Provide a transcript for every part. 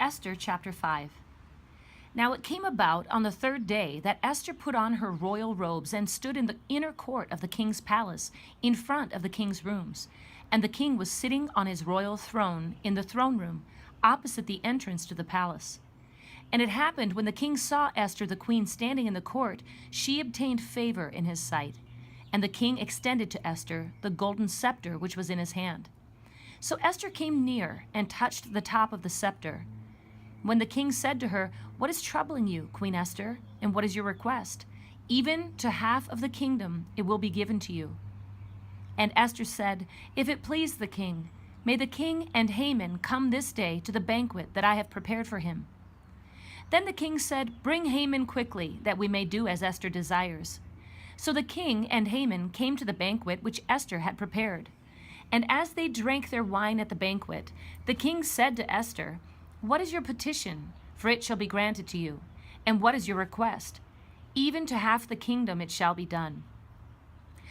Esther chapter 5. Now it came about on the third day that Esther put on her royal robes and stood in the inner court of the king's palace, in front of the king's rooms. And the king was sitting on his royal throne in the throne room, opposite the entrance to the palace. And it happened when the king saw Esther the queen standing in the court, she obtained favor in his sight. And the king extended to Esther the golden scepter which was in his hand. So Esther came near and touched the top of the scepter. When the king said to her, "What is troubling you, Queen Esther, and what is your request? Even to half of the kingdom it will be given to you." And Esther said, "If it please the king, may the king and Haman come this day to the banquet that I have prepared for him." Then the king said, "Bring Haman quickly, that we may do as Esther desires." So the king and Haman came to the banquet which Esther had prepared. And as they drank their wine at the banquet, the king said to Esther, "What is your petition? For it shall be granted to you. And what is your request? Even to half the kingdom it shall be done."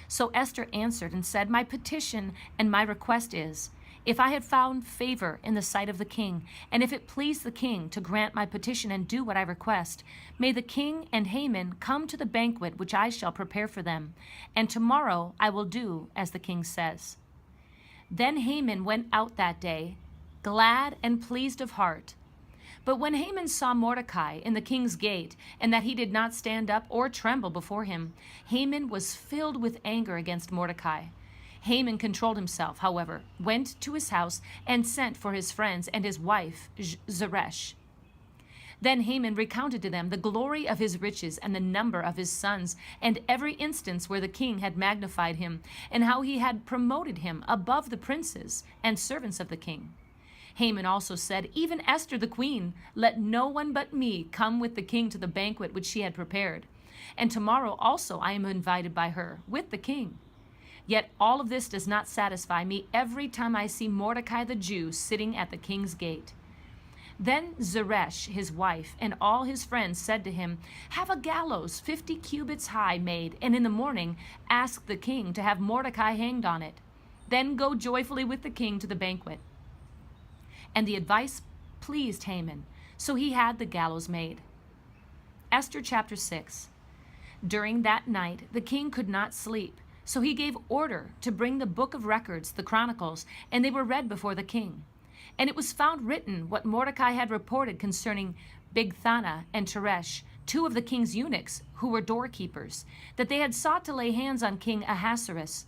So Esther answered and said, "My petition and my request is, if I had found favor in the sight of the king, and if it please the king to grant my petition and do what I request, may the king and Haman come to the banquet which I shall prepare for them, and tomorrow I will do as the king says." Then Haman went out that day, glad and pleased of heart. But when Haman saw Mordecai in the king's gate, and that he did not stand up or tremble before him, Haman was filled with anger against Mordecai. Haman controlled himself, however, went to his house, and sent for his friends and his wife Zeresh. Then Haman recounted to them the glory of his riches and the number of his sons, and every instance where the king had magnified him, and how he had promoted him above the princes and servants of the king. Haman also said, "Even Esther the queen, let no one but me come with the king to the banquet which she had prepared. And tomorrow also I am invited by her, with the king. Yet all of this does not satisfy me every time I see Mordecai the Jew sitting at the king's gate." Then Zeresh, his wife, and all his friends said to him, "Have a gallows 50 cubits high made, and in the morning ask the king to have Mordecai hanged on it. Then go joyfully with the king to the banquet." And the advice pleased Haman, so he had the gallows made. Esther chapter 6. During that night the king could not sleep, so he gave order to bring the book of records, the Chronicles, and they were read before the king. And it was found written what Mordecai had reported concerning Bigthana and Teresh, two of the king's eunuchs who were doorkeepers, that they had sought to lay hands on King Ahasuerus.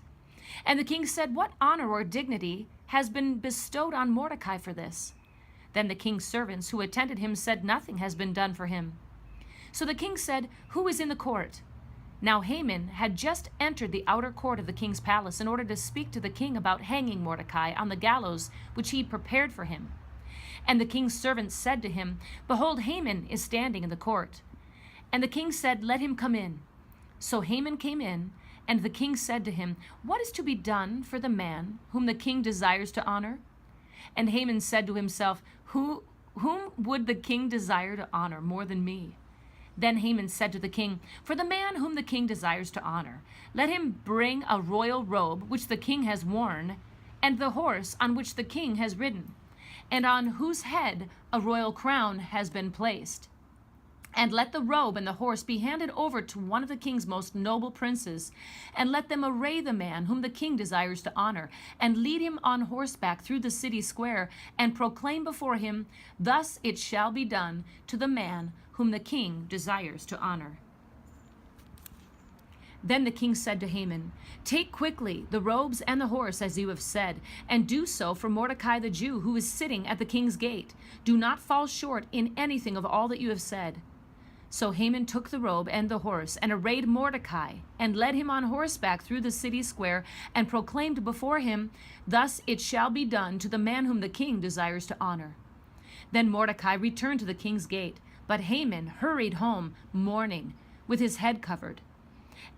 And the king said, "What honor or dignity has been bestowed on Mordecai for this?" Then the king's servants who attended him said, "Nothing has been done for him." So the king said, "Who is in the court?" Now Haman had just entered the outer court of the king's palace in order to speak to the king about hanging Mordecai on the gallows which he prepared for him. And the king's servants said to him, "Behold, Haman is standing in the court." And the king said, "Let him come in." So Haman came in, and the king said to him, "What is to be done for the man whom the king desires to honor?" And Haman said to himself, Whom would the king desire to honor more than me?" Then Haman said to the king, "For the man whom the king desires to honor, let him bring a royal robe which the king has worn, and the horse on which the king has ridden, and on whose head a royal crown has been placed. And let the robe and the horse be handed over to one of the king's most noble princes, and let them array the man whom the king desires to honor, and lead him on horseback through the city square, and proclaim before him, 'Thus it shall be done to the man whom the king desires to honor.'" Then the king said to Haman, "Take quickly the robes and the horse as you have said, and do so for Mordecai the Jew, who is sitting at the king's gate. Do not fall short in anything of all that you have said." So Haman took the robe and the horse, and arrayed Mordecai, and led him on horseback through the city square, and proclaimed before him, "Thus it shall be done to the man whom the king desires to honor." Then Mordecai returned to the king's gate, but Haman hurried home, mourning, with his head covered.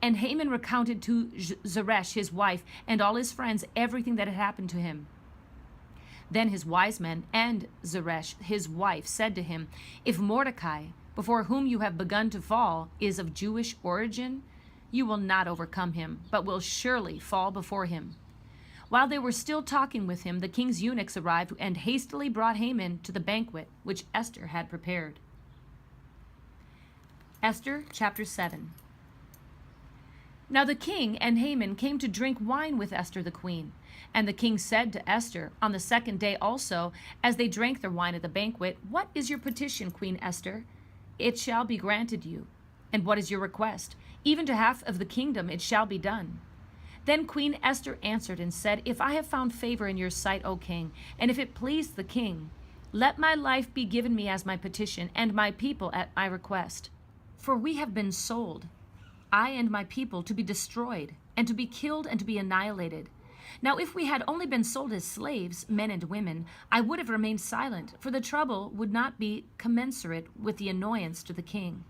And Haman recounted to Zeresh his wife and all his friends everything that had happened to him. Then his wise men and Zeresh his wife said to him, "If Mordecai, before whom you have begun to fall, is of Jewish origin, you will not overcome him, but will surely fall before him. While they were still talking with him, the king's eunuchs arrived and hastily brought Haman to the banquet which Esther had prepared. Esther chapter 7. Now the king and Haman came to drink wine with Esther the queen. And the king said to Esther on the second day also, as they drank their wine at the banquet, "What is your petition, Queen Esther? It shall be granted you. And what is your request? Even to half of the kingdom it shall be done." Then Queen Esther answered and said, "If I have found favor in your sight, O king, and if it please the king, let my life be given me as my petition, and my people at my request. For we have been sold, I and my people, to be destroyed, and to be killed, and to be annihilated. Now if we had only been sold as slaves, men and women, I would have remained silent, for the trouble would not be commensurate with the annoyance to the king."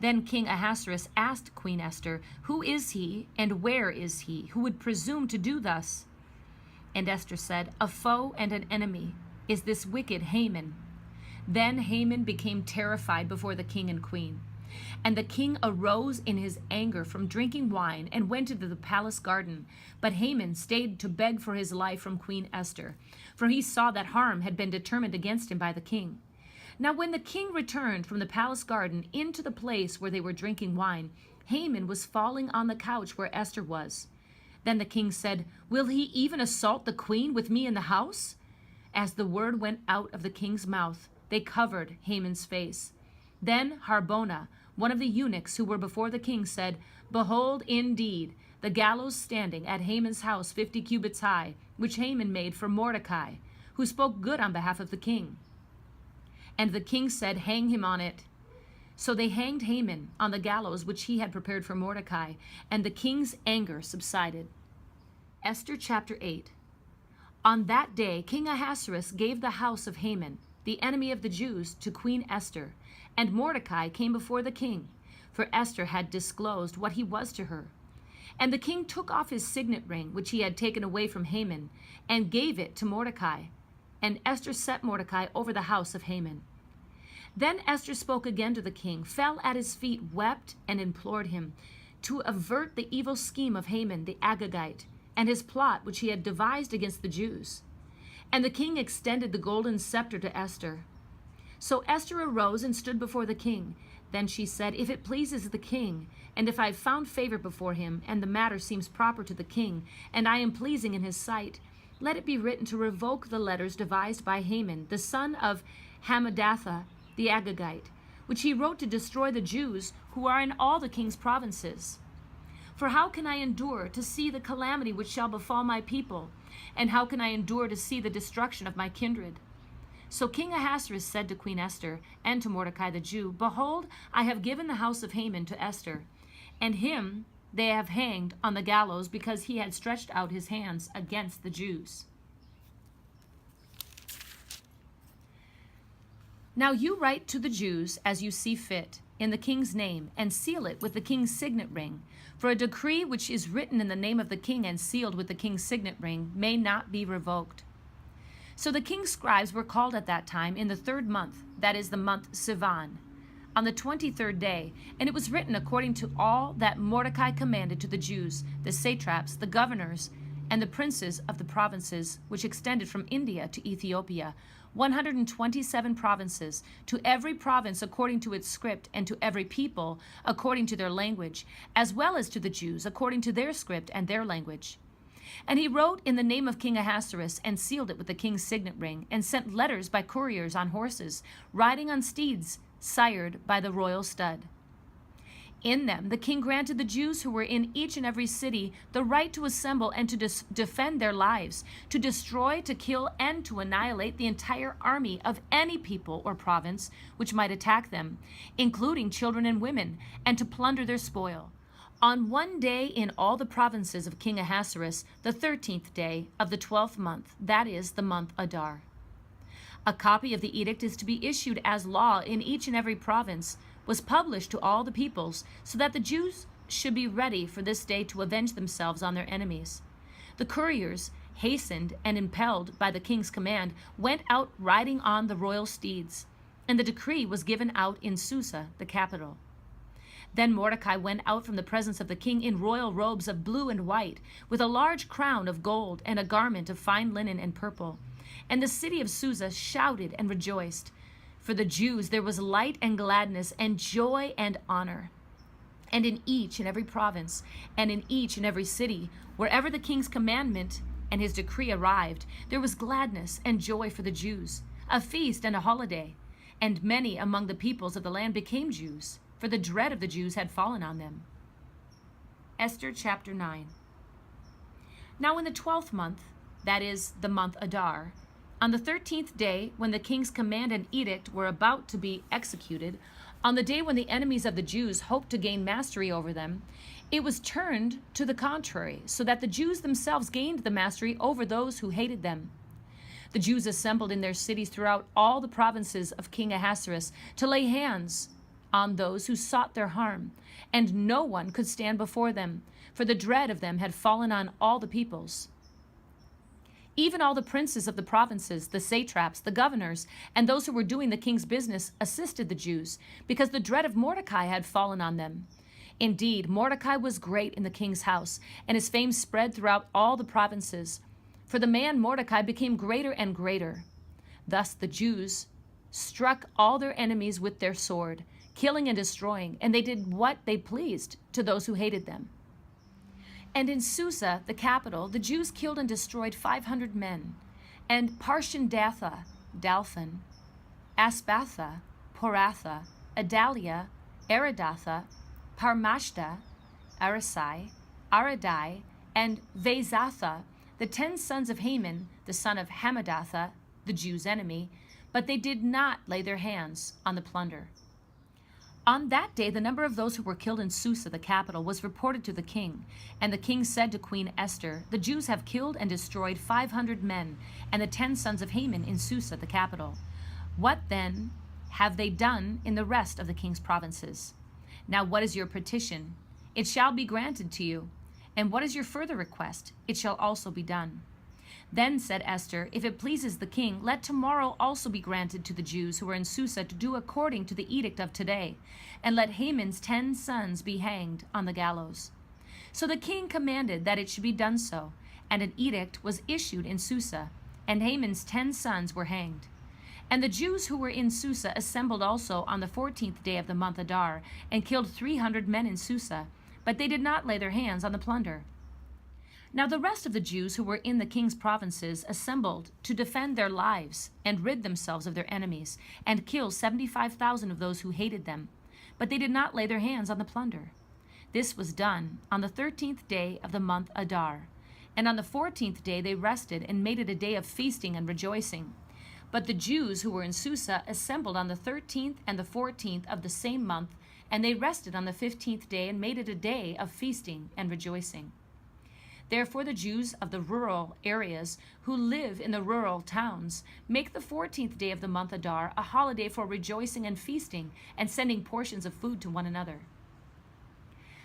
Then King Ahasuerus asked Queen Esther, "Who is he, and where is he, who would presume to do thus?" And Esther said, "A foe and an enemy is this wicked Haman." Then Haman became terrified before the king and queen. And the king arose in his anger from drinking wine and went into the palace garden. But Haman stayed to beg for his life from Queen Esther, for he saw that harm had been determined against him by the king. Now when the king returned from the palace garden into the place where they were drinking wine, Haman was falling on the couch where Esther was. Then the king said, "Will he even assault the queen with me in the house?" As the word went out of the king's mouth, they covered Haman's face. Then Harbona, one of the eunuchs who were before the king, said, "Behold, indeed, the gallows standing at Haman's house 50 cubits high, which Haman made for Mordecai, who spoke good on behalf of the king." And the king said, "Hang him on it." So they hanged Haman on the gallows which he had prepared for Mordecai, and the king's anger subsided. Esther chapter 8. On that day King Ahasuerus gave the house of Haman, the enemy of the Jews, to Queen Esther, and Mordecai came before the king, for Esther had disclosed what he was to her. And the king took off his signet ring, which he had taken away from Haman, and gave it to Mordecai. And Esther set Mordecai over the house of Haman. Then Esther spoke again to the king, fell at his feet, wept, and implored him to avert the evil scheme of Haman the Agagite, and his plot which he had devised against the Jews. And the king extended the golden scepter to Esther. So Esther arose and stood before the king. Then she said, "If it pleases the king, and if I have found favor before him, and the matter seems proper to the king, and I am pleasing in his sight, let it be written to revoke the letters devised by Haman, the son of Hammedatha the Agagite, which he wrote to destroy the Jews who are in all the king's provinces. For how can I endure to see the calamity which shall befall my people? And how can I endure to see the destruction of my kindred?" So King Ahasuerus said to Queen Esther and to Mordecai the Jew, "Behold, I have given the house of Haman to Esther, and him they have hanged on the gallows because he had stretched out his hands against the Jews. Now you write to the Jews as you see fit, in the king's name, and seal it with the king's signet ring. For a decree which is written in the name of the king and sealed with the king's signet ring may not be revoked." So the king's scribes were called at that time in the 3rd month, that is the month Sivan, on the 23rd day, and it was written according to all that Mordecai commanded to the Jews, the satraps, the governors, and the princes of the provinces which extended from India to Ethiopia, 127 provinces, to every province according to its script, and to every people according to their language, as well as to the Jews according to their script and their language. And he wrote in the name of King Ahasuerus, and sealed it with the king's signet ring, and sent letters by couriers on horses, riding on steeds, sired by the royal stud. In them the king granted the Jews who were in each and every city the right to assemble and to defend their lives, to destroy, to kill, and to annihilate the entire army of any people or province which might attack them, including children and women, and to plunder their spoil. On one day in all the provinces of King Ahasuerus, the 13th day of the 12th month, that is the month Adar. A copy of the edict is to be issued as law in each and every province, was published to all the peoples, so that the Jews should be ready for this day to avenge themselves on their enemies. The couriers, hastened and impelled by the king's command, went out riding on the royal steeds, and the decree was given out in Susa, the capital. Then Mordecai went out from the presence of the king in royal robes of blue and white, with a large crown of gold and a garment of fine linen and purple. And the city of Susa shouted and rejoiced. For the Jews there was light and gladness and joy and honor. And in each and every province, and in each and every city, wherever the king's commandment and his decree arrived, there was gladness and joy for the Jews, a feast and a holiday. And many among the peoples of the land became Jews, for the dread of the Jews had fallen on them. Esther chapter 9. Now in the 12th month, that is the month Adar, on the 13th day, when the king's command and edict were about to be executed, on the day when the enemies of the Jews hoped to gain mastery over them, it was turned to the contrary, so that the Jews themselves gained the mastery over those who hated them. The Jews assembled in their cities throughout all the provinces of King Ahasuerus to lay hands on those who sought their harm, and no one could stand before them, for the dread of them had fallen on all the peoples. Even all the princes of the provinces, the satraps, the governors, and those who were doing the king's business assisted the Jews, because the dread of Mordecai had fallen on them. Indeed, Mordecai was great in the king's house, and his fame spread throughout all the provinces. For the man Mordecai became greater and greater. Thus the Jews struck all their enemies with their sword, killing and destroying, and they did what they pleased to those who hated them. And in Susa, the capital, the Jews killed and destroyed 500 men, and Parshandatha, Dalphon, Aspatha, Poratha, Adalia, Aridatha, Parmashta, Arasai, Aradai, and Vezatha, the 10 sons of Haman, the son of Hammedatha, the Jews' enemy, but they did not lay their hands on the plunder. On that day, the number of those who were killed in Susa, the capital, was reported to the king. And the king said to Queen Esther, "The Jews have killed and destroyed 500 men, and the 10 sons of Haman in Susa, the capital. What then have they done in the rest of the king's provinces? Now what is your petition? It shall be granted to you. And what is your further request? It shall also be done." Then said Esther, "If it pleases the king, let tomorrow also be granted to the Jews who are in Susa to do according to the edict of today, and let Haman's 10 sons be hanged on the gallows." So the king commanded that it should be done so, and an edict was issued in Susa, and Haman's 10 sons were hanged. And the Jews who were in Susa assembled also on the 14th day of the month Adar, and killed 300 men in Susa, but they did not lay their hands on the plunder. Now the rest of the Jews who were in the king's provinces assembled to defend their lives and rid themselves of their enemies, and kill 75,000 of those who hated them, but they did not lay their hands on the plunder. This was done on the 13th day of the month Adar, and on the 14th day they rested and made it a day of feasting and rejoicing. But the Jews who were in Susa assembled on the 13th and the 14th of the same month, and they rested on the 15th day and made it a day of feasting and rejoicing. Therefore the Jews of the rural areas who live in the rural towns make the 14th day of the month Adar a holiday for rejoicing and feasting and sending portions of food to one another.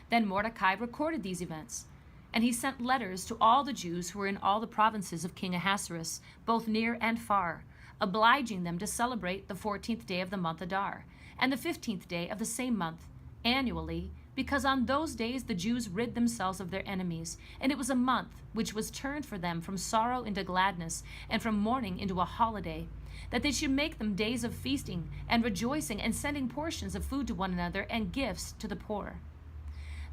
Then Mordecai recorded these events, and he sent letters to all the Jews who were in all the provinces of King Ahasuerus, both near and far, obliging them to celebrate the 14th day of the month Adar and the 15th day of the same month annually, because on those days the Jews rid themselves of their enemies, and it was a month which was turned for them from sorrow into gladness, and from mourning into a holiday, that they should make them days of feasting and rejoicing, and sending portions of food to one another and gifts to the poor.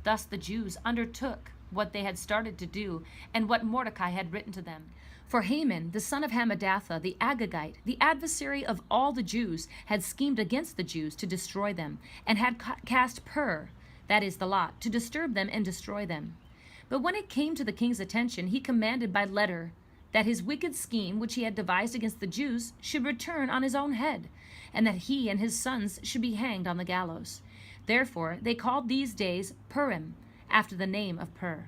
Thus the Jews undertook what they had started to do, and what Mordecai had written to them. For Haman, the son of Hammedatha, the Agagite, the adversary of all the Jews, had schemed against the Jews to destroy them, and had cast pur, that is the lot, to disturb them and destroy them. But when it came to the king's attention, he commanded by letter that his wicked scheme which he had devised against the Jews should return on his own head, and that he and his sons should be hanged on the gallows. Therefore they called these days Purim, after the name of Pur.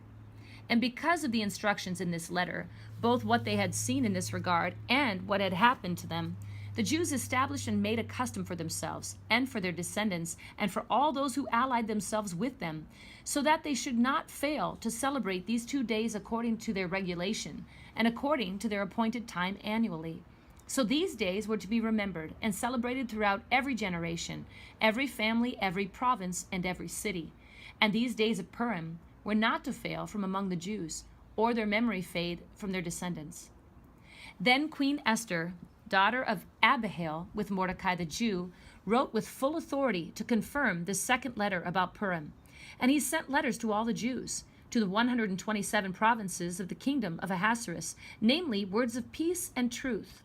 And because of the instructions in this letter, both what they had seen in this regard and what had happened to them, the Jews established and made a custom for themselves and for their descendants and for all those who allied themselves with them, so that they should not fail to celebrate these 2 days according to their regulation and according to their appointed time annually. So these days were to be remembered and celebrated throughout every generation, every family, every province, and every city. And these days of Purim were not to fail from among the Jews, or their memory fade from their descendants. Then Queen Esther, daughter of Abihail, with Mordecai the Jew, wrote with full authority to confirm this second letter about Purim. And he sent letters to all the Jews, to the 127 provinces of the kingdom of Ahasuerus, namely words of peace and truth,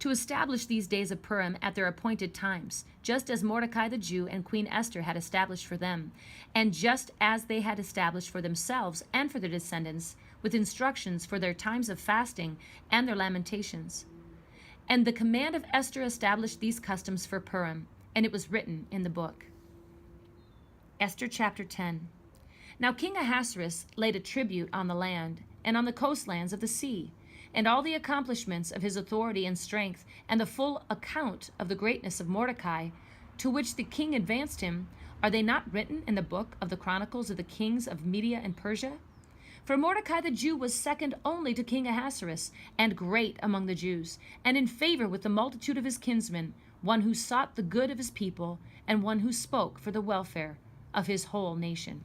to establish these days of Purim at their appointed times, just as Mordecai the Jew and Queen Esther had established for them, and just as they had established for themselves and for their descendants, with instructions for their times of fasting and their lamentations. And the command of Esther established these customs for Purim, and it was written in the book. Esther chapter 10. Now King Ahasuerus laid a tribute on the land and on the coastlands of the sea, and all the accomplishments of his authority and strength, and the full account of the greatness of Mordecai, to which the king advanced him, are they not written in the book of the chronicles of the kings of Media and Persia? For Mordecai the Jew was second only to King Ahasuerus, and great among the Jews, and in favor with the multitude of his kinsmen, one who sought the good of his people, and one who spoke for the welfare of his whole nation.